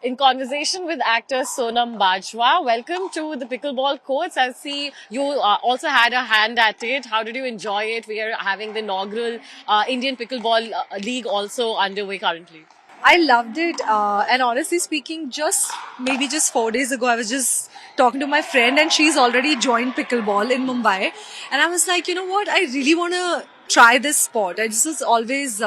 in conversation with actor Sonam Bajwa. Welcome to the pickleball courts. I see you also had a hand at it. How did you enjoy it? We are having the inaugural Indian Pickleball League also underway currently. I loved it. And honestly speaking, maybe just 4 days ago, I was just talking to my friend, and she's already joined pickleball in Mumbai. And I was like, you know what? I really want to try this sport. I just was always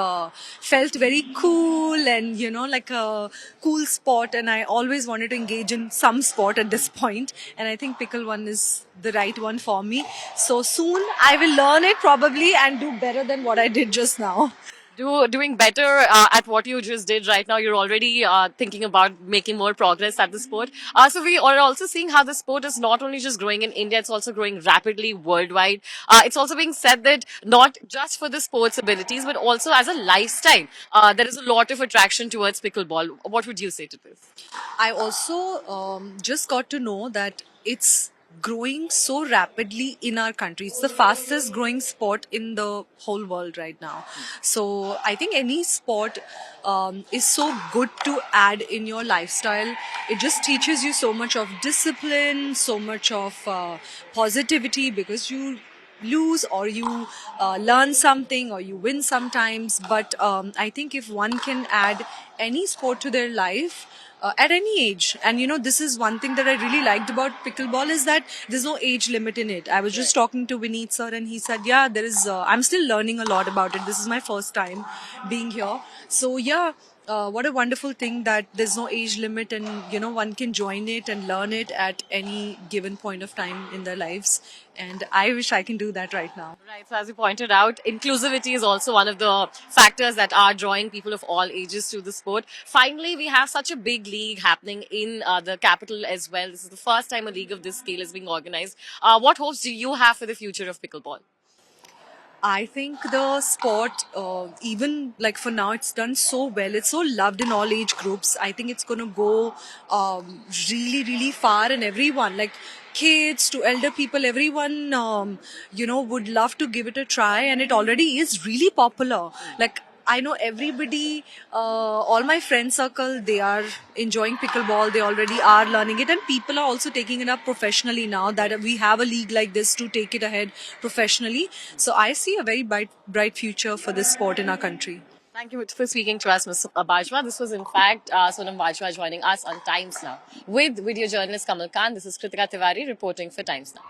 felt very cool and, like a cool sport. And I always wanted to engage in some sport at this point. And I think pickle one is the right one for me. So soon I will learn it probably and do better than what I did just now. Doing better at what you just did right now. You're already thinking about making more progress at the sport. So we are also seeing how the sport is not only just growing in India, it's also growing rapidly worldwide. It's also being said that not just for the sports abilities, but also as a lifestyle, there is a lot of attraction towards pickleball. What would you say to this? I also just got to know that it's growing so rapidly in our country. It's the fastest growing sport in the whole world right now. So I think any sport is so good to add in your lifestyle. It just teaches you so much of discipline, so much of positivity, because you lose or you learn something or you win sometimes. But I think if one can add any sport to their life at any age, and this is one thing that I really liked about pickleball, is that there's no age limit in it. I was just talking to Vineet sir, and he said, yeah, there is I'm still learning a lot about it. This is my first time being here. So yeah, what a wonderful thing that there's no age limit, and one can join it and learn it at any given point of time in their lives. And I wish I can do that right now. Right. So as you pointed out, inclusivity is also one of the factors that are drawing people of all ages to the sport. Finally, we have such a big league happening in the capital as well. This is the first time a league of this scale is being organized. What hopes do you have for the future of pickleball? I think the sport, even like for now, it's done so well. It's so loved in all age groups. I think it's going to go really, really far, and everyone, like kids to elder people, everyone, would love to give it a try, and it already is really popular. Like, I know everybody, all my friend circle, they are enjoying pickleball. They already are learning it, and people are also taking it up professionally now that we have a league like this to take it ahead professionally. So I see a very bright future for this sport in our country. Thank you for speaking to us, Ms. Bajwa. This was, in fact, Sonam Bajwa joining us on Times Now with video journalist Kamal Khan. This is Kritika Tiwari reporting for Times Now.